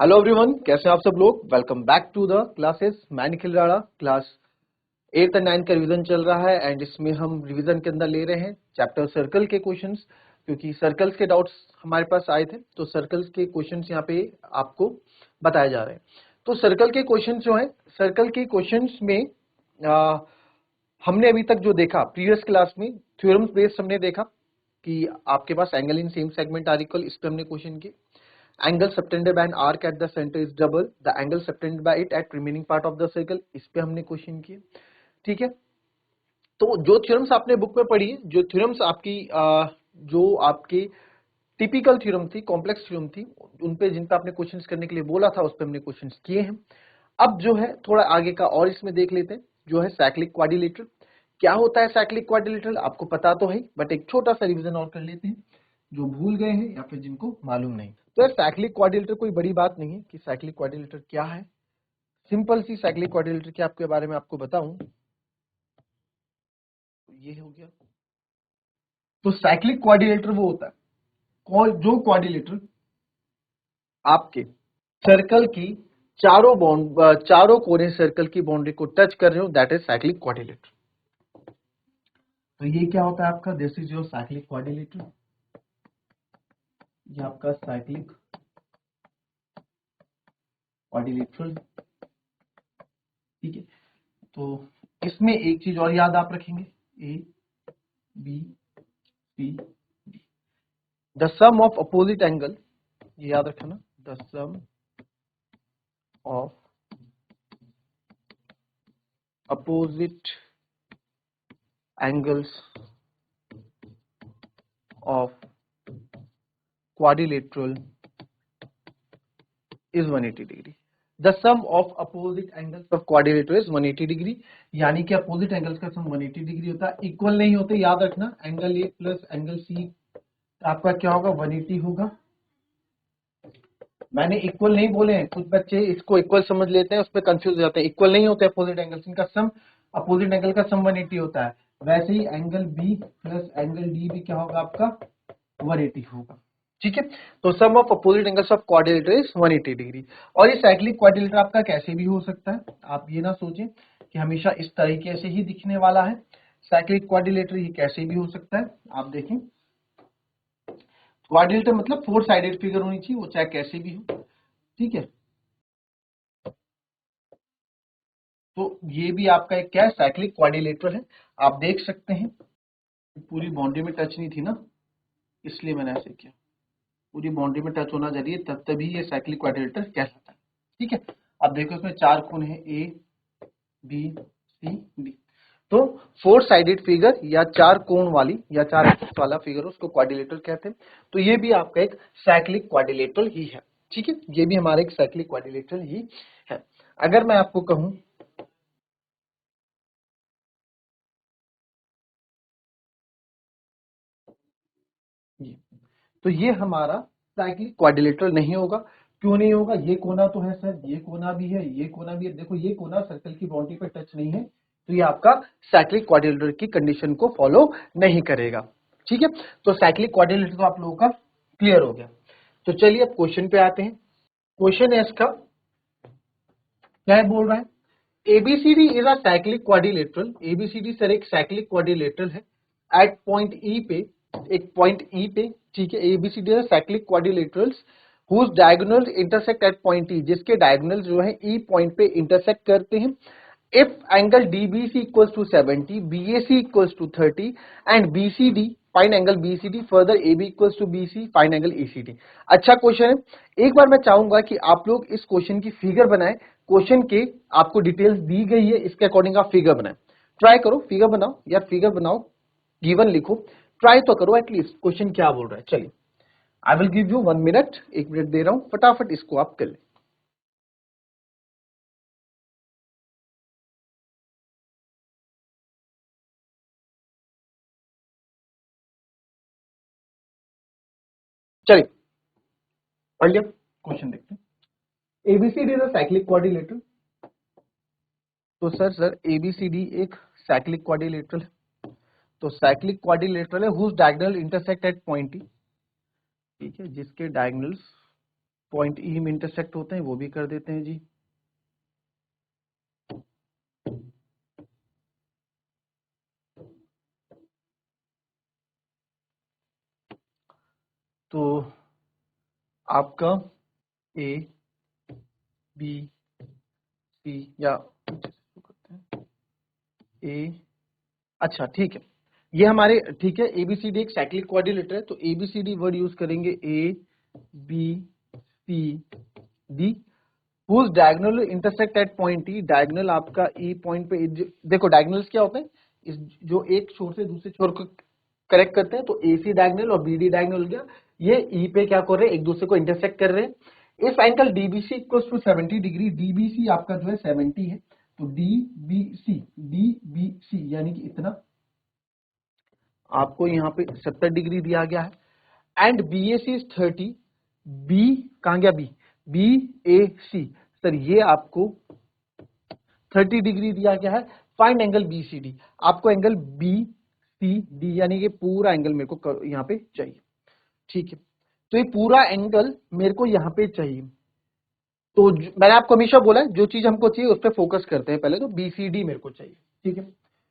Hello everyone, कैसे हैं आप सब लोग। Welcome back to the classes. मैं निखिल राणा। क्लास 8 और 9 का रिवीजन चल रहा है एंड इसमें हम रिवीजन के अंदर ले रहे हैं चैप्टर सर्कल के क्वेश्चंस, क्योंकि सर्कल्स के डाउट्स हमारे पास आए थे तो सर्कल्स के क्वेश्चंस यहाँ पे आपको बताए जा रहे हैं। तो सर्कल के क्वेश्चंस जो है, सर्कल के क्वेश्चंस में हमने अभी तक जो देखा प्रीवियस क्लास में थ्योरम्स बेस्ड हमने देखा कि आपके पास angle in same segment are equal, इस पे हमने क्वेश्चन किए। Angle subtended by an arc at the centre is double the angle subtended by it at remaining part of the circle, इस पे हमने क्वेश्चन किए। ठीक है, तो जो थ्योरम्स आपने बुक में पढ़ी है, जो थ्योरम्स आपकी जो आपकी टिपिकल थ्योरम थी, कॉम्प्लेक्स थ्योरम थी, उन पे जिन पे आपने क्वेश्चंस करने के लिए बोला था उस पे हमने क्वेश्चंस किए हैं। अब जो है थोड़ा आगे का और इसमें देख लेते हैं, जो है साइक्लिक क्वाड्रिलेटरल। क्या होता है साइक्लिक क्वाड्रिलेटरल, आपको पता तो है, बट एक छोटा सा रिवीजन और कर लेते हैं जो भूल गए हैं या फिर जिनको मालूम नहीं। तो साइक्लिक क्वाड्रिलेटरल कोई बड़ी बात नहीं है कि साइक्लिक क्वाड्रिलेटरल क्या है। सिंपल सी साइक्लिक क्वाड्रिलेटरल के आपके बारे में आपको बताऊं, ये हो गया। तो साइक्लिक क्वाड्रिलेटरल वो होता है जो क्वाड्रिलेटरल आपके सर्कल की चारों कोने सर्कल की बाउंड्री को टच कर रहे हो, दैट इज साइक्लिक क्वाड्रिलेटरल। तो ये क्या होता है आपका, this is your cyclic quadrilateral. ये आपका साइक्लिक क्वाड्रिलेटरल। ठीक है, तो इसमें एक चीज और याद आप रखेंगे, A B C D, the sum of opposite angle, ये याद रखना, the sum of opposite angles of quadrilateral is 180 degree. The sum of opposite angles of quadrilateral is 180 degree, यानी कि अपोजिट एंगल्स का सम 180 डिग्री होता है। इक्वल नहीं होते, याद रखना, angle A plus angle C आपका क्या होगा, 180 होगा। मैंने इक्वल नहीं बोले हैं, कुछ बच्चे इसको इक्वल समझ लेते हैं, उस पर कंफ्यूज हो जाते हैं। इक्वल नहीं होते अपोजिट एंगल्स, इनका सम, अपोजिट एंगल का सम 180 होता है। वैसे ही angle B plus angle D भी क्या होगा आपका, 180 होगा। ठीक है, तो sum of opposite angles of quadrilateral is 180 degree. और ये साइक्लिक क्वाड्रिलेटरल आपका कैसे भी हो सकता है, आप ये ना सोचें कि हमेशा इस तरीके से ही दिखने वाला है। साइक्लिक क्वाड्रिलेटरल ये कैसे भी हो सकता है, आप देखें। क्वाड्रिलेटरल मतलब 4 साइडेड फिगर होनी चाहिए, वो चाहे कैसे भी हो। ठीक है, तो ये भी आपका एक क्या है, साइक्लिक क्वाड्रिलेटरल है। आप देख सकते हैं पूरी बाउंड्री में टच नहीं थी ना, इसलिए मैंने ऐसे किया। पूरी बाउंड्री में टच होना जरूरी है, तब तभी ये साइक्लिक क्वाड्रिलेटरल कहलाता है। ठीक है, अब देखो इसमें 4 कोण है, ए बी सी डी। तो 4 साइडेड फिगर या 4 कोण वाली या 4 एक्सिस वाला फिगर उसको क्वाड्रिलेटरल कहते हैं। तो ये भी आपका एक साइक्लिक क्वाड्रिलेटरल ही है। ठीक है, ये भी हमारा एक साइक्लिक क्वाड्रिलेटरल ही है। अगर मैं आपको कहूं, ये तो ये हमारा साइक्लिक क्वाड्रिलेटरल नहीं होगा। क्यों नहीं होगा, ये कोना तो है सर, ये कोना भी है, ये कोना भी है। देखो ये कोना सर्कल की बाउंड्री पे टच नहीं है, तो ये आपका साइक्लिक क्वाड्रिलेटरल की कंडीशन को फॉलो नहीं करेगा। ठीक है, तो साइक्लिक क्वाड्रिलेटरल तो आप लोगों का क्लियर हो गया। तो चलिए अब क्वेश्चन पे आते हैं। क्वेश्चन है इसका, क्या बोल रहा है, ABCD is a cyclic quadrilateral. ABCD sir एक साइक्लिक क्वाड्रिलेटरल है एट पॉइंट ई पे, एक पॉइंट ई पे। ठीक है, ABCD is cyclic quadrilaterals whose diagonal intersect at point E, जिसके डायगोनल जो है ई पॉइंट पे इंटरसेक्ट करते हैं। If angle DBC equals to 70, BAC equals to 30 and BCD, find angle BCD, further AB equals to BC, find angle ECD. अच्छा question है, एक बार मैं चाहूंगा कि आप लोग इस क्वेश्चन की फिगर बनाएं। क्वेश्चन के आपको डिटेल्स दी गई है, इसके अकॉर्डिंग आप फिगर बनाएं। ट्राई करो, फिगर बनाओ यार, फिगर बनाओ, गिवन लिखो, ट्राई तो करो एटलीस्ट क्वेश्चन क्या बोल रहा है। चलिए, I will give you 1 minute, 1 minute दे रहा हूं, फटाफट इसको आप कर लें। चलिए पढ़ लिया, क्वेश्चन देखते हैं। ABCD is a cyclic quadrilateral. तो सर एबीसीडी एक साइक्लिक क्वाड्रिलेटरल है। तो साइक्लिक क्वाड्रिलेटरल है whose diagonal intersect at point E. ठीक है, जिसके डायगोनल्स पॉइंट ई में इंटरसेक्ट होते हैं वो भी कर देते हैं जी। तो आपका ए बी सी या ए, अच्छा ठीक है, ये हमारे ठीक है, एबीसीडी एक साइक्लिक क्वाड्रिलेटरल है, तो एबीसीडी वर्ड यूज करेंगे A B C D, whose diagonal intersect at point E, diagonal आपका ई पॉइंट पे, देखो डायगोनल्स क्या होते हैं, इस जो एक छोर से दूसरे छोर को करेक्ट करते हैं, तो एसी डायगोनल और बीडी डायगोनल गया, ये ई पे क्या कर रहे हैं, एक दूसरे को इंटरसेक्ट कर रहे हैं। If angle DBC equals to 70 degree, DBC आपका जो है 70 है, तो डीबीसी यानी कि इतना आपको यहाँ पे 70 डिग्री दिया गया है, एंड बीएसी इज 30, बी कहां गया, बी ए सी, सर ये आपको 30 डिग्री दिया गया है, फाइंड एंगल बीसीडी, आपको एंगल बी सी डी यानी कि पूरा एंगल मेरे को यहाँ पे चाहिए, ठीक है, तो ये पूरा एंगल मेरे को यहाँ पे चाहिए, तो मैंने आपको हमेशा बोला है जो चीज हमको चाहिए उस पर फोकस करते हैं पहले, तो बीसीडी मेरे को चाहिए, ठीक है,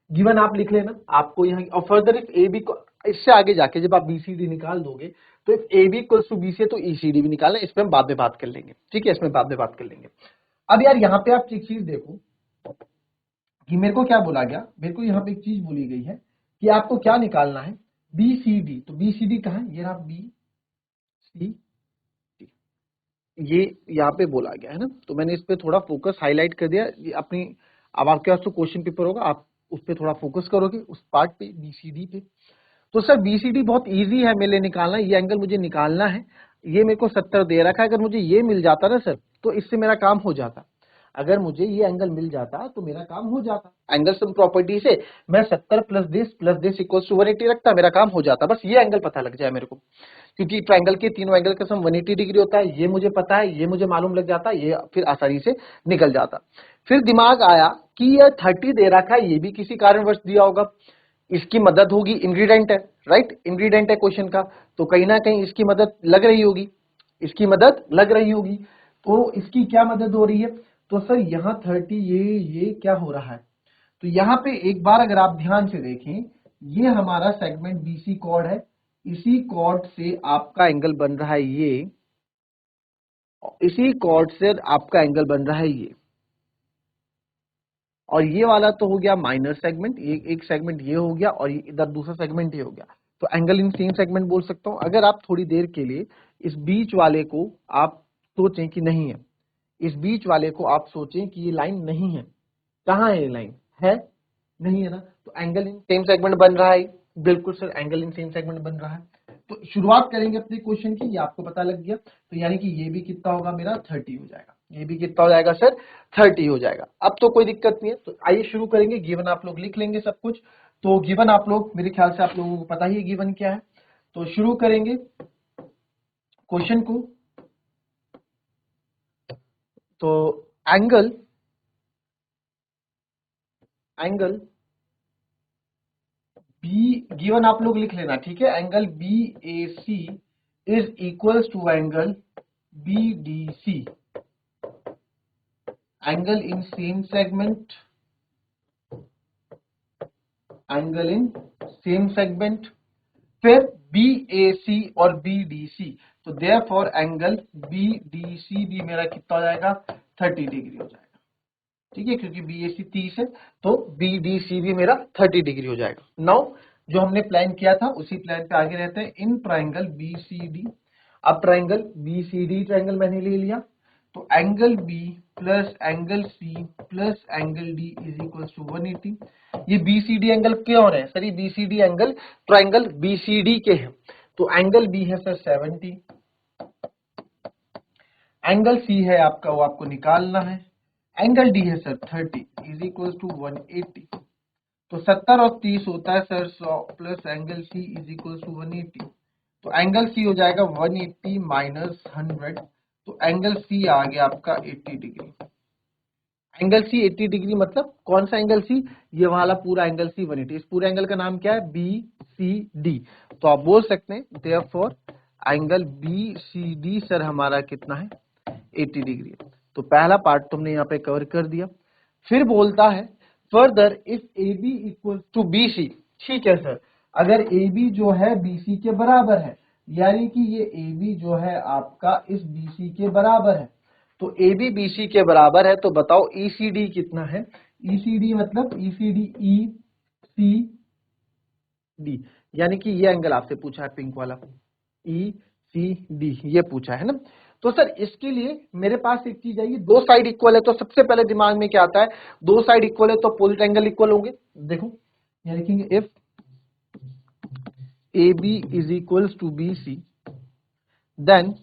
गिवन आप लिख लेना आपको यहाँ, और फर्दर इफ ए बी, इससे आगे जाके जब आप बीसीडी निकाल दोगे तो if A B equals to B C है तो ईसीडी भी निकालना, इस पर हम बाद में बात कर लेंगे, ठीक है, इसमें बाद में बात कर लेंगे। अब यार यहाँ पे आप एक चीज देखो कि मेरे को क्या बोला गया, मेरे को यहाँ पे एक चीज बोली गई है कि आपको क्या निकालना है, बीसीडी, तो बीसीडी कहाँ है, ये रहा बी सी, ये यहाँ पे बोला गया है ना, तो मैंने इस पे थोड़ा फोकस हाईलाइट कर दिया, ये अपनी, अब आपके पास तो क्वेश्चन पेपर होगा, आप उस पे थोड़ा फोकस करोगे उस पार्ट पे, बीसीडी पे, तो सर बीसीडी बहुत इजी है मेरे लिए निकालना, ये एंगल मुझे निकालना है, ये मेरे को 70 दे रखा है, अगर मुझे ये मिल जाता ना सर तो इससे मेरा काम हो जाता, अगर मुझे ये एंगल मिल जाता तो मेरा काम हो जाता, एंगल सम प्रॉपर्टी से मैं 70 प्लस दिस इक्वल्स टू 180 रखता, मेरा काम हो जाता, बस ये एंगल पता लग जाए मेरे को, क्योंकि ट्रायंगल के तीनों एंगल का सम 180 डिग्री होता है, ये मुझे पता है, ये मुझे मालूम लग जाता, ये फिर आसानी से निकल जाता। फिर दिमाग आया कि ये 30 दे रखा है, ये भी किसी कारणवश दिया होगा, इसकी मदद होगी, इंग्रेडिएंट है, राइट, इंग्रेडिएंट है क्वेश्चन का, तो कहीं ना कहीं इसकी मदद लग रही होगी, इसकी मदद लग रही होगी, तो इसकी क्या मदद हो रही है, तो सर यहाँ 30 ये क्या हो रहा है, तो यहाँ पे एक बार अगर आप ध्यान से देखें, ये हमारा सेगमेंट बीसी कॉर्ड है, इसी कॉर्ड से आपका एंगल बन रहा है ये, इसी कॉर्ड से आपका एंगल बन रहा है ये, और ये वाला तो हो गया माइनर सेगमेंट, ये एक सेगमेंट ये हो गया, और इधर दूसरा सेगमेंट ये हो गया, तो एंगल इन सेम सेगमेंट बोल सकता हूं। अगर आप थोड़ी देर के लिए इस बीच वाले को आप सोचें कि नहीं है, इस बीच वाले को आप सोचें कि ये लाइन नहीं है, कहाँ है ये लाइन, है नहीं है ना, तो एंगल इन सेम सेगमेंट बन रहा है, बिल्कुल sir angle in same segment बन रहा है। तो शुरुआत करेंगे अपने क्वेश्चन की, ये आपको पता लग गया, तो यानी कि ये भी कितना होगा मेरा 30 हो जाएगा, ये भी कितना हो जाएगा सर 30 हो जाएगा, अब तो कोई दिक्कत नहीं है। तो आइए शुरू करेंगे, गिवन आप लोग लिख लेंगे सब कुछ, तो गिवन आप लोग मेरे ख्याल से आप लोगों को पता ही है गिवन क्या है, तो शुरू करेंगे क्वेश्चन को। तो एंगल बी गिवन आप लोग लिख लेना, ठीक है, angle B A C is equals to angle B D C, angle in same segment, angle in same segment, फिर बी ए सी और बी डी सी, तो therefore angle B D C भी मेरा कितना हो जाएगा 30 डिग्री हो जाएगा, ठीक है, क्योंकि बी ए सी 30 है तो बी डी सी भी मेरा 30 डिग्री हो जाएगा। नाउ जो हमने प्लान किया था उसी प्लान पे आगे रहते हैं, in triangle B C D, अब triangle B C D triangle मैंने ले लिया, तो angle B plus angle C plus angle D is equal to 180, ये बी सी डी एंगल क्यों है सर, ये B C D angle triangle B C D के हैं, तो एंगल बी है सर 70, एंगल सी है आपका वो आपको निकालना है, एंगल डी है सर 30 इज इक्वल टू 180, तो 70 और 30 होता है sir 100 plus angle C is equal to 180, तो एंगल सी हो जाएगा 180 माइनस 100, तो एंगल सी आ गया आपका 80 डिग्री, एंगल सी 80 डिग्री मतलब कौन सा एंगल सी, ये वाला पूरा एंगल सी 180, इस पूरे एंगल का नाम क्या है बी सी डी, तो आप बोल सकते हैं therefore angle B C D sir हमारा कितना है 80 डिग्री। तो पहला पार्ट तुमने यहाँ पे कवर कर दिया। फिर बोलता है further if A B equal to B C, ठीक है सर, अगर ए बी जो है बी सी के बराबर है, यानी कि ये ए बी जो है आपका इस बी सी के बराबर है, तो ए बी बी सी के बराबर है, तो बताओ ई सी डी कितना है। ई सी डी मतलब ई C D E C D, यानी कि ये एंगल आपसे पूछा है पिंक वाला, ई सी डी ये पूछा है ना। तो सर इसके लिए मेरे पास एक चीज आई, दो साइड इक्वल है, तो सबसे पहले दिमाग में क्या आता है, दो साइड इक्वल है तो अपोजिट एंगल इक्वल होंगे। देखो यहाँ लिखेंगे if A B is equals to B C, then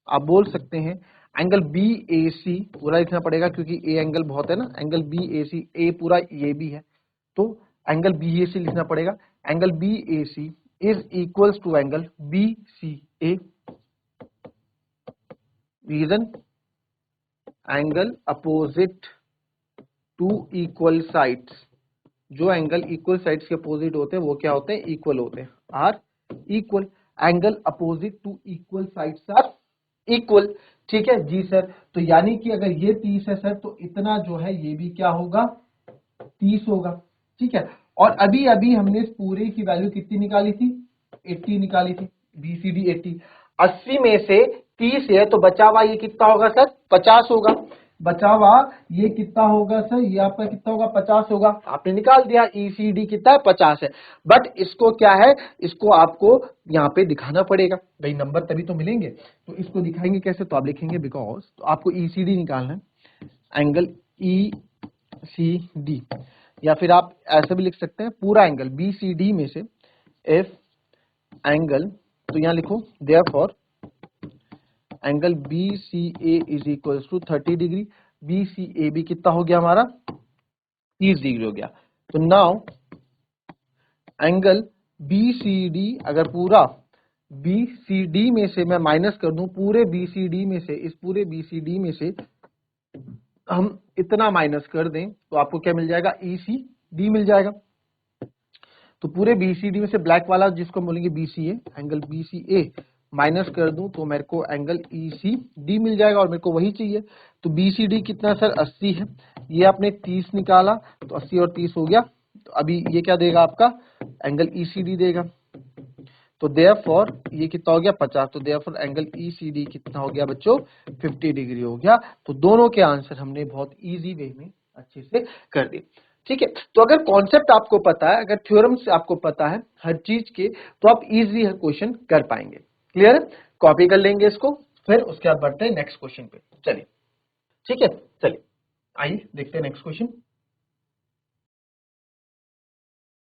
आप बोल सकते हैं एंगल बी ए सी पूरा लिखना पड़ेगा क्योंकि ए एंगल बहुत है ना, एंगल बी ए सी, ए पूरा ये भी है, तो एंगल बी ए सी लिखना पड़ेगा। Angle B A C is equals to angle B C A, reason angle opposite to equal sides, जो एंगल इक्वल साइड्स के अपोजिट होते हैं वो क्या होते हैं, इक्वल होते हैं, are equal. Angle opposite to equal sides are equal, ठीक है जी सर। तो यानी कि अगर ये 30 है सर, तो इतना जो है ये भी क्या होगा 30 होगा, ठीक है। और अभी अभी हमने इस पूरे की वैल्यू कितनी निकाली थी, 80 निकाली थी, बीसीडी 80, 80 में से 30 है तो बचा हुआ ये कितना होगा सर, 50 होगा। बचा हुआ ये कितना होगा सर, ये आपका कितना होगा 50 होगा, आपने निकाल दिया ईसीडी कितना है 50 है। बट इसको क्या है, इसको आपको यहाँ पे दिखाना पड़ेगा भाई, नंबर तभी तो मिलेंगे। तो इसको दिखाएंगे कैसे, तो आप लिखेंगे बिकॉज, तो आपको ईसीडी निकालना है, एंगल ई सी डी, या फिर आप ऐसे भी लिख सकते हैं पूरा एंगल बी सी डी में से इफ एंगल, तो यहां लिखो therefore angle B C A is equal to 30 degree, B C A भी कितना हो गया हमारा 30 डिग्री हो गया। तो now angle B C D, अगर पूरा बी सी डी में से मैं माइनस कर दूं, पूरे बी सी डी में से, इस पूरे बी सी डी में से हम इतना माइनस कर दें तो आपको क्या मिल जाएगा, ई सी डी मिल जाएगा। तो पूरे बीसीडी में से ब्लैक वाला जिसको बोलेंगे बीसीए, एंगल बीसीए माइनस कर दूं तो मेरे को एंगल ईसीडी मिल जाएगा, और मेरे को वही चाहिए। तो बीसीडी कितना सर 80 है, ये आपने 30 निकाला तो 80 और 30 हो गया, तो अभी ये क्या देगा आपका एंगल ईसीडी देगा। तो देयरफॉर ये कितना हो गया 50, तो देयरफॉर एंगल ईसीडी कितना हो गया बच्चों 50 डिग्री हो गया। तो दोनों के आंसर हमने बहुत इजी वे में अच्छे से कर दिए, ठीक है। तो अगर कॉन्सेप्ट आपको पता है, अगर थ्योरम्स आपको पता है हर चीज के, तो आप इजीली हर क्वेश्चन कर पाएंगे। क्लियर है, कॉपी कर लेंगे इसको, फिर उसके बाद बढ़ते हैं नेक्स्ट क्वेश्चन पे। चलिए ठीक है, चलिए आइए देखते हैं नेक्स्ट क्वेश्चन।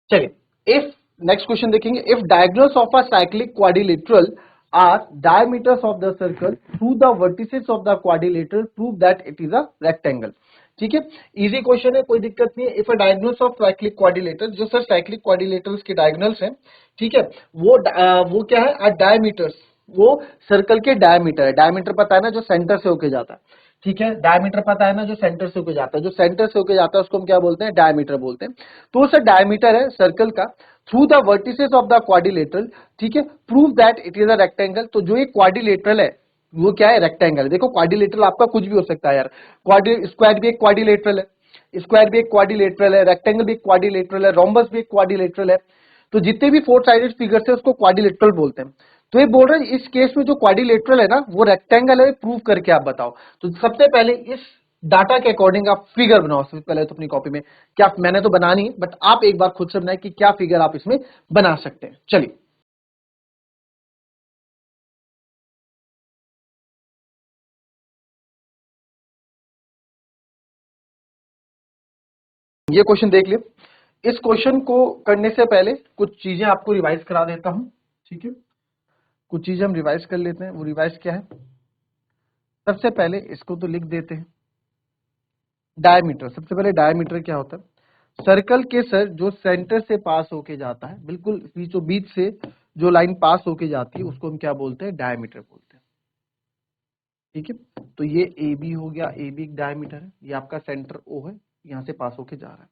चलिए इफ नेक्स्ट क्वेश्चन देखेंगे, if diagonals of a cyclic quadrilateral are diameters of the circle through the vertices of the quadrilateral, prove that it is a rectangle। ठीक है, इजी क्वेश्चन है, कोई दिक्कत नहीं है। If a diagonals of cyclic quadrilateral, जो sir cyclic quadrilaterals के diagonals हैं, ठीक है, वो क्या है, डायमीटर्स, वो सर्कल के डायमीटर है। डायमीटर पता है ना, जो सेंटर से होके जाता है, ठीक है, डायमीटर पता है ना, जो सेंटर से होके जाता है, जो सेंटर से होके जाता है उसको हम क्या बोलते हैं, डायमीटर बोलते हैं। तो सर डायमीटर है सर्कल का, through the vertices of the quadrilateral, ठीक है, prove that it is a rectangle. तो जो ये क्वाड्रिलेटरल है वो क्या है, रेक्टेंगल। देखो क्वाड्रिलेटरल आपका कुछ भी हो सकता है यार, स्क्वायर भी एक क्वाड्रिलेटरल है, स्क्वायर भी एक क्वाड्रिलेटरल है, रेक्टेंगल भी एक क्वाड्रिलेटरल है, रोम्बस भी एक क्वाड्रिलेटरल है। तो जितने भी फोर साइडेड फिगर्स है उसको क्वाड्रिलेटरल बोलते हैं। तो ये बोल रहे हैं इस केस में जो क्वाड्रिलेटरल है ना वो रेक्टेंगल है, प्रूव करके आप बताओ। तो सबसे पहले इस डाटा के अकॉर्डिंग आप फिगर बनाओ। सबसे पहले तो अपनी कॉपी में, क्या मैंने तो बनानी है बट आप एक बार खुद से बनाए कि क्या फिगर आप इसमें बना सकते हैं। चलिए ये क्वेश्चन देख लिया। इस क्वेश्चन को करने से पहले कुछ चीजें आपको रिवाइज करा देता हूं, ठीक है, कुछ चीजें हम रिवाइज कर लेते हैं। वो रिवाइज क्या है, सबसे पहले इसको तो लिख देते हैं डायमीटर। सबसे पहले डायमीटर क्या होता है, सर्कल के सर जो सेंटर से पास होके जाता है, बिल्कुल बीचों बीच से जो लाइन पास होके जाती है उसको हम क्या बोलते हैं, डायमीटर बोलते हैं। ठीक है, तो ये ए बी हो गया, ए बी एक डायमीटर है, ये आपका सेंटर ओ है, यहाँ से पास होके जा रहा है।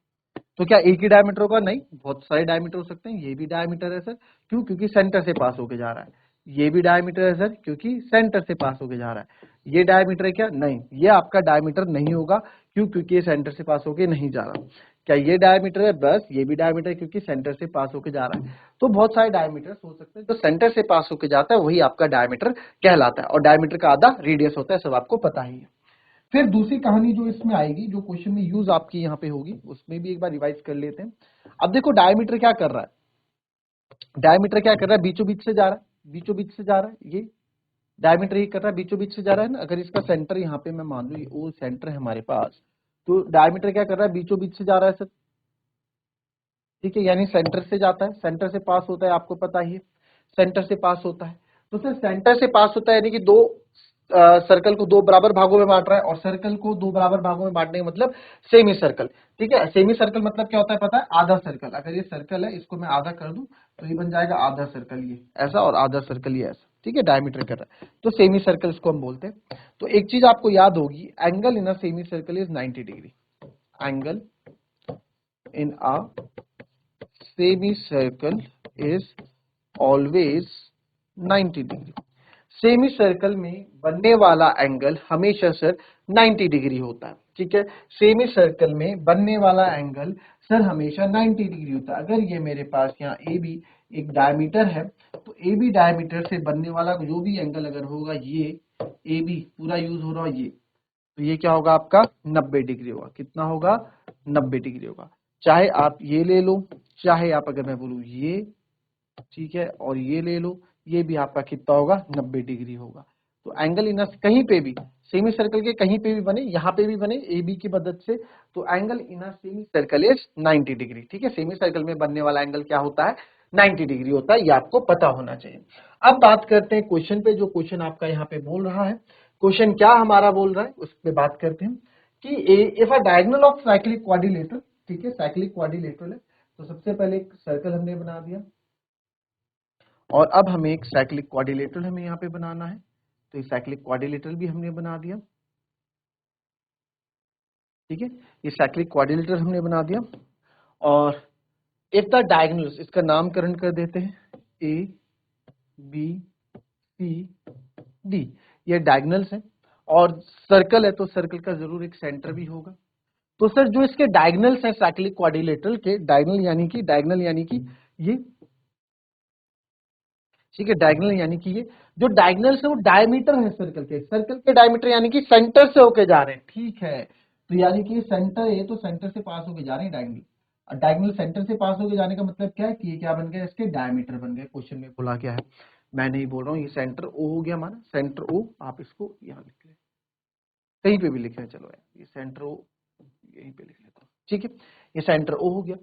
तो क्या एक ही डायमीटर होगा, नहीं, बहुत सारे डायमीटर हो सकते हैं। ये भी डायमीटर है सर, क्यों, क्योंकि सेंटर से पास होके जा रहा है। ये भी डायमीटर है सर, क्योंकि सेंटर से पास होके जा रहा है। ये डायमीटर है क्या? नहीं, ये आपका डायमीटर नहीं होगा। क्यों? क्योंकि ये सेंटर से पास होके नहीं जा रहा। क्या ये डायमीटर है? बस ये भी डायमीटर है, क्योंकि सेंटर से पास होके जा रहा है। तो बहुत सारे डायमीटर हो सकते हैं, जो सेंटर से पास होके जाता है वही आपका डायमीटर कहलाता है, और डायमीटर का आधा रेडियस होता है, सब आपको पता ही है। फिर दूसरी कहानी जो इसमें आएगी, जो क्वेश्चन में यूज आपकी यहाँ पे होगी, उसमें भी एक बार रिवाइज कर लेते हैं। अब देखो डायमीटर क्या कर रहा है, डायमीटर क्या कर रहा है, बीचों बीच से जा रहा है, बीचों बीच से जा रहा है। ये डायमीटर ये कर रहा है, बीचों बीच से जा रहा है ना। अगर इसका सेंटर यहाँ पे मैं मान लू वो सेंटर है हमारे पास, तो डायमीटर क्या कर रहा है, बीचों बीच से जा रहा है सर। ठीक है, यानी सेंटर से जाता है, सेंटर से पास होता है, आपको पता ही है सेंटर से पास होता है। तो सर सेंटर से पास होता है, यानी कि दो सर्कल को दो बराबर भागों में बांट रहा है, और सर्कल को दो बराबर भागों में बांटने का मतलब सेमी सर्कल। ठीक है, सेमी सर्कल मतलब क्या होता है पता है? आधा सर्कल। अगर ये सर्कल है, इसको मैं आधा कर दूं तो ये बन जाएगा आधा सर्कल, ये ऐसा, और आधा सर्कल ये ऐसा। ठीक है, डायमीटर कर रहा है, तो सेमी सर्कल इसको हम बोलते हैं। तो एक चीज आपको याद होगी, angle in a semi circle is 90 degree. Angle in a semicircle is always 90 degree. Semi circle में बनने वाला एंगल हमेशा सर 90 डिग्री होता है। ठीक है, सेमी सर्कल में बनने वाला एंगल सर हमेशा 90 डिग्री होता है। अगर ये मेरे पास यहाँ ए बी एक डायमीटर है, तो ए बी डायमीटर से बनने वाला जो भी एंगल अगर होगा, ये ए बी पूरा यूज हो रहा है, ये तो ये क्या होगा आपका 90 डिग्री होगा। कितना होगा? 90 डिग्री होगा। चाहे आप ये ले लो, चाहे आप अगर मैं बोलूं ये, ठीक है, और ये ले लो, ये भी आपका कितना होगा? 90 डिग्री होगा। तो एंगल इन कहीं पे भी सेमी सर्कल के कहीं पे भी बने, यहाँ पे भी बने ए बी की मदद से, तो angle in semi circle is 90 degree. ठीक है, सेमी सर्कल में बनने वाला एंगल क्या होता है? 90 डिग्री होता है, ये आपको पता होना चाहिए। अब बात करते हैं क्वेश्चन पे, जो क्वेश्चन आपका यहाँ पे बोल रहा है। क्वेश्चन क्या हमारा बोल रहा है उस पर बात करते हैं कि if a diagonal of cyclic quadrilateral, ठीक है, साइक्लिक क्वाड्रिलेटरल है, तो सबसे पहले एक सर्कल हमने बना दिया, और अब हमें एक साइक्लिक क्वाड्रिलेटरल हमें यहाँ पे बनाना है, तो ये साइक्लिक क्वाड्रिलेटरल भी हमने बना दिया। ठीक है, ये साइक्लिक क्वाड्रिलेटरल हमने बना दिया, और इफ द डायगोनल्स, इसका नामकरण कर देते हैं ए बी सी डी, ये डायगोनल्स है, और सर्कल है तो सर्कल का जरूर एक सेंटर भी होगा। तो सर जो इसके डायगोनल्स हैं साइक्लिक क्वाड्रिलेटरल के, डायगोनल यानी कि ये, ठीक है, डायगोनल यानी कि ये जो डायगोनल्स है वो डायमीटर है सर्कल के, सर्कल के डायमीटर यानी कि सेंटर से होके जा रहे हैं। ठीक है, तो यानी कि सेंटर है, तो सेंटर से पास होके जा रहे हैं डायगोनल, और डायगोनल सेंटर से पास होके जाने का मतलब क्या है कि ये क्या बन गया? इसके डायमीटर बन गए। क्वेश्चन में बोला क्या है, मैं नहीं बोल रहा हूँ, ये सेंटर ओ हो गया हमारा, सेंटर ओ, आप इसको यहाँ लिख लें, कहीं पे भी लिख लें, चलो यार ये सेंटर ओ यहीं पे लिख लेता हूँ। ठीक है, ये सेंटर ओ हो गया।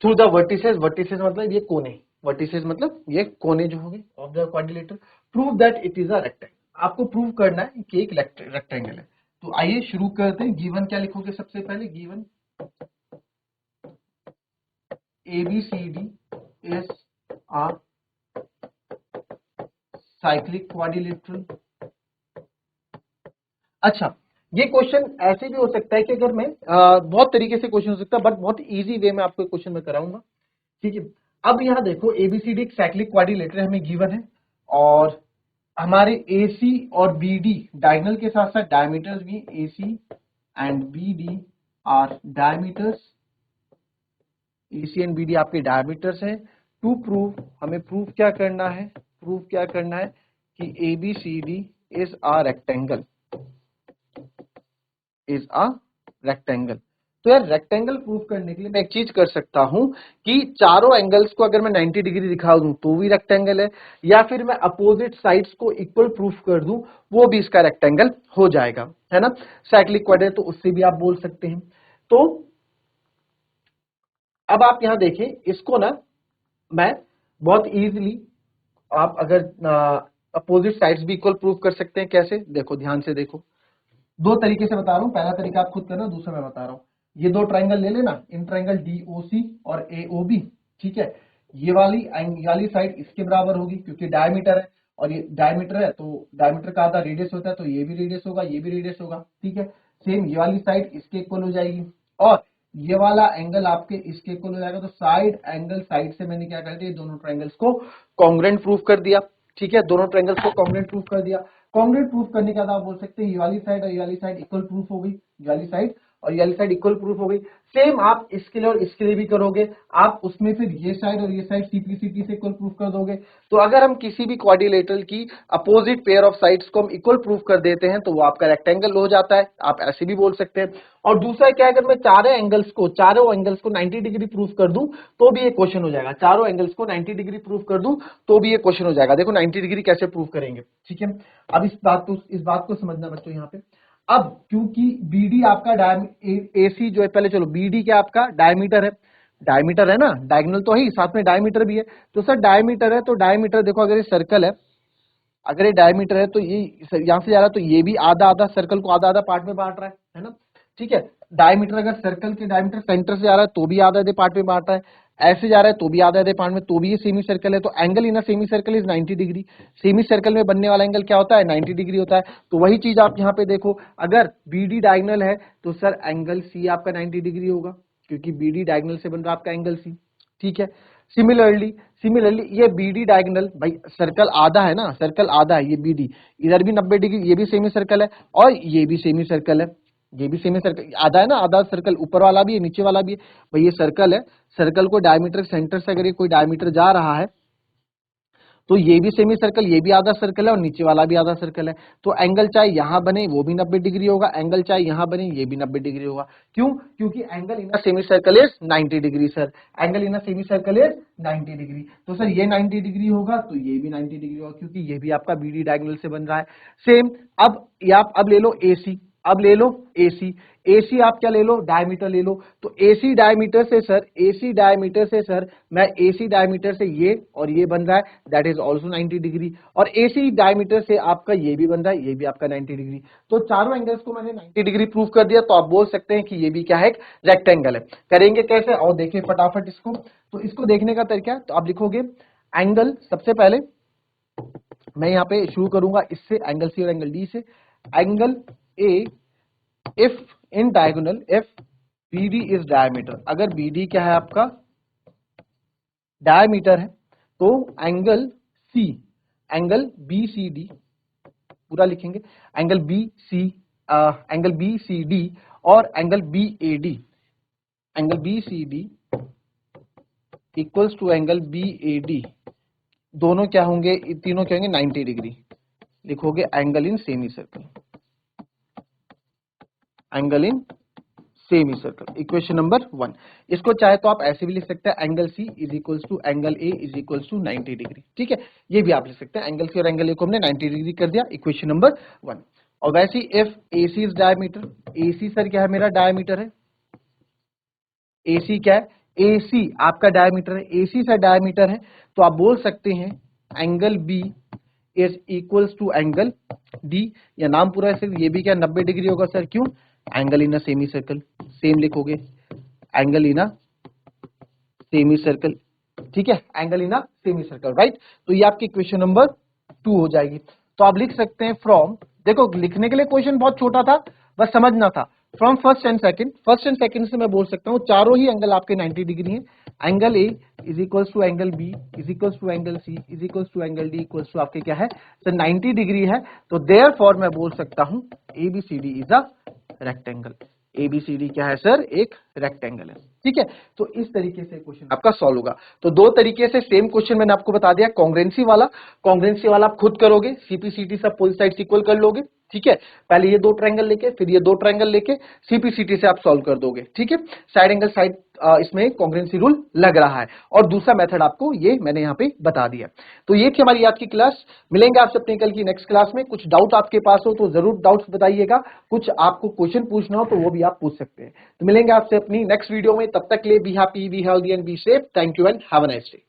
थ्रू द वर्टिसेस, वर्टिसेस मतलब ये कोने, वर्टिसेस मतलब ये कोने जो होंगे of the quadrilateral, prove that it is a rectangle. आपको प्रूव करना है कि एक रेक्टेंगल है। तो आइए शुरू करते हैं। गिवन क्या लिखोगे सबसे पहले? Given ABCD is a cyclic quadrilateral. अच्छा, ये क्वेश्चन ऐसे भी हो सकता है कि अगर मैं बहुत तरीके से क्वेश्चन हो सकता है, बट बहुत इजी वे में आपको क्वेश्चन में कराऊंगा। ठीक है, अब यहाँ देखो ABCD एक साइक्लिक क्वाड्रिलेटरल हमें गिवन है, और हमारे AC और BD डायगोनल के साथ साथ डायमीटर्स भी, AC and BD are diameters, AC and BD आपके डायमीटर्स हैं। टू प्रूव, हमें प्रूव क्या करना है? प्रूव क्या करना है कि ABCD is a rectangle, is a rectangle. तो यार रेक्टेंगल प्रूव करने के लिए मैं एक चीज कर सकता हूं कि चारों एंगल्स को अगर मैं 90 डिग्री दिखा दूं तो भी रेक्टेंगल है, या फिर मैं अपोजिट साइड्स को इक्वल प्रूफ कर दूं, वो भी इसका रेक्टेंगल हो जाएगा, है ना। साइक्लिक क्वाड्रेट तो उससे भी आप बोल सकते हैं। तो अब आप यहां देखें, इसको ना मैं बहुत इजीली, आप अगर अपोजिट साइड्स भी इक्वल प्रूफ कर सकते हैं। कैसे? देखो, ध्यान से देखो, दो तरीके से बता रहा हूं, पहला तरीका आप खुद करना, दूसरा मैं बता रहा हूं। ये दो ट्रायंगल ले लेना, इन ट्रायंगल DOC और AOB। ठीक है, ये वाली साइड इसके बराबर होगी क्योंकि डायमीटर है, और ये डायमीटर है तो डायमीटर का आधा रेडियस होता है, तो ये भी रेडियस होगा, ये भी रेडियस होगा। ठीक है, सेम ये वाली साइड इसके इक्वल हो जाएगी, और ये वाला एंगल आपके इसके इक्वल हो जाएगा। तो साइड एंगल साइड से मैंने क्या कर दिया, दोनों ट्रायंगल्स को कॉन्ग्रुएंट प्रूफ कर दिया। ठीक है, दोनों ट्रायंगल्स को कॉन्ग्रुएंट प्रूफ कर दिया। कॉन्ग्रुएंट प्रूफ करने के बाद आप बोल सकते हैं ये वाली साइड और ये वाली साइड इक्वल प्रूफ हो गई, ये वाली साइड और ये वाली साइड इक्वल प्रूफ हो गई। सेम आप इसके लिए और इसके लिए भी करोगे, आप उसमें फिर ये साइड और ये साइड सीपीसीटी से इक्वल प्रूफ कर दोगे। तो अगर हम किसी भी क्वाड्रिलेटरल की अपोजिट पेयर ऑफ साइड्स को हम इक्वल प्रूफ कर देते हैं तो वो आपका रेक्टेंगल हो जाता है, आप ऐसे भी बोल सकते हैं। और दूसरा क्या है, अगर मैं चारों एंगल्स को 90 डिग्री प्रूफ कर दूं तो भी ये क्वेश्चन हो जाएगा। चारों एंगल्स को 90 डिग्री प्रूफ कर दूं तो भी ये क्वेश्चन हो जाएगा। देखो 90 डिग्री कैसे प्रूफ करेंगे, ठीक है। अब इस बात को समझना बच्चों यहाँ पे। अब क्योंकि बीडी आपका एसी जो है, पहले चलो बीडी क्या आपका डायमीटर है, डायमीटर है ना, डायगोनल तो है ही, साथ में डायमीटर भी है। तो सर डायमीटर है तो डायमीटर देखो, अगर ये सर्कल है, अगर ये डायमीटर है तो ये यहां से जा रहा है तो ये भी आधा आधा सर्कल को आधा आधा पार्ट में बांट रहा है ना, ठीक है। डायमीटर अगर सर्कल के डायमीटर सेंटर से जा रहा है तो भी आधा आधे पार्ट में बांट रहा है, ऐसे जा रहा है तो भी आधा आधे पार्ट में, तो भी ये सेमी सर्कल है। तो angle in a semi circle is 90 degree. Semi circle में बनने वाला एंगल क्या होता है, 90 डिग्री होता है। तो वही चीज आप यहाँ पे देखो, अगर बीडी डायगोनल है तो सर एंगल सी आपका 90 डिग्री होगा, क्योंकि बीडी डायगोनल से बन रहा है आपका एंगल सी, ठीक है। सिमिलरली ये बीडी डायगोनल, भाई सर्कल आधा है ना, सर्कल आधा है, ये बीडी इधर भी 90 डिग्री, ये भी सेमी सर्कल है और ये भी सेमी सर्कल है, ये भी सेमी सर्कल आधा है ना, आधा सर्कल ऊपर वाला भी है नीचे वाला भी है। भाई ये सर्कल है, सर्कल को डायमीटर सेंटर से अगर ये कोई डायमीटर जा रहा है तो ये भी सेमी सर्कल, ये भी आधा सर्कल है और नीचे वाला भी आधा सर्कल है। तो एंगल चाहे यहां बने वो भी 90 डिग्री होगा, एंगल चाहे यहां बने ये भी 90 डिग्री होगा। क्यों, क्योंकि angle in a semi circle is 90 degree sir, angle in a semi circle is 90 degree. तो सर ये 90 डिग्री होगा तो ये भी 90 डिग्री होगा, क्योंकि ये भी आपका बीडी डायगोनल से बन रहा है। सेम अब ले लो एसी, अब ले लो एसी, एसी आप क्या ले लो, डायमीटर ले लो। तो एसी डायमीटर से सर मैं एसी डायमीटर से ये और ये बन रहा है, दैट इज आल्सो 90 डिग्री। और एसी डायमीटर से आपका ये भी बन रहा है, ये भी आपका 90 डिग्री। तो चारों एंगल्स को मैंने 90 डिग्री प्रूव कर दिया, तो आप बोल सकते हैं कि ये भी क्या है, एक रेक्टेंगल है। करेंगे कैसे, और देखिए फटाफट इसको। तो इसको देखने का तरीका, तो आप लिखोगे एंगल, सबसे पहले मैं यहाँ पे शुरू करूंगा इससे, एंगल सी और एंगल डी से। Angle A if in diagonal, if BD is diameter, अगर BD क्या है आपका डायमीटर है, तो एंगल C, एंगल BCD पूरा लिखेंगे, एंगल BCD और angle BAD, angle BCD equals to angle BAD, दोनों क्या होंगे, तीनों क्या होंगे 90 डिग्री। लिखोगे angle in semi circle, angle in semi circle, equation number 1। इसको चाहे तो आप ऐसे भी लिख सकते हैं, angle C is equals to angle A is equals to 90 degree, ठीक है। ये भी आप लिख सकते हैं, एंगल सी और एंगल ए को हमने 90 डिग्री कर दिया, इक्वेशन नंबर 1। और वैसे if AC is diameter, AC sir क्या है, मेरा डायमीटर है, AC क्या है, AC आपका डायमीटर है, AC से डायमीटर है, तो आप बोल सकते हैं angle B is equals to angle D, या नाम पूरा है सर, ये भी क्या 90 डिग्री होगा सर, क्यों, angle in a semicircle, same लिखोगे angle in a semicircle, ठीक है, angle in a semicircle, right. तो ये आपकी इक्वेशन नंबर 2 हो जाएगी। तो आप लिख सकते हैं फ्रॉम, देखो लिखने के लिए क्वेश्चन बहुत छोटा था, बस समझना था। फ्रॉम फर्स्ट एंड सेकंड से मैं बोल सकता हूँ चारों ही एंगल आपके 90 डिग्री हैं। Angle A is equals to angle B is equals to angle C is equals to angle D equals to आपके क्या है सर 90 डिग्री है। तो देयरफॉर मैं बोल सकता हूँ ABCD is a rectangle, ABCD क्या है सर, एक रेक्टेंगल है, ठीक है। तो इस तरीके से क्वेश्चन आपका सॉल्व होगा। तो दो तरीके से सेम क्वेश्चन मैंने आपको बता दिया, कांग्रुएंसी वाला आप खुद करोगे, CPCT से अपोजिट साइड्स इक्वल कर लोगे, ठीक है। पहले ये दो ट्रायंगल लेके, फिर ये दो ट्रायंगल लेके CPCT से आप सॉल्व कर दोगे, ठीक है। साइड एंगल साइड इसमें कांग्रुएंसी रूल लग रहा है, और दूसरा मेथड आपको ये मैंने यहाँ पे बता दिया। तो ये थी हमारी आज की क्लास, मिलेंगे आपसे अपने कल की नेक्स्ट क्लास में। कुछ डाउट आपके पास हो तो जरूर डाउट्स बताइएगा, कुछ आपको क्वेश्चन पूछना हो तो वो भी आप पूछ सकते हैं। तो मिलेंगे आपसे अपनी नेक्स्ट वीडियो में, तब तक के लिए be happy, be healthy and be safe. Thank you and have a nice day.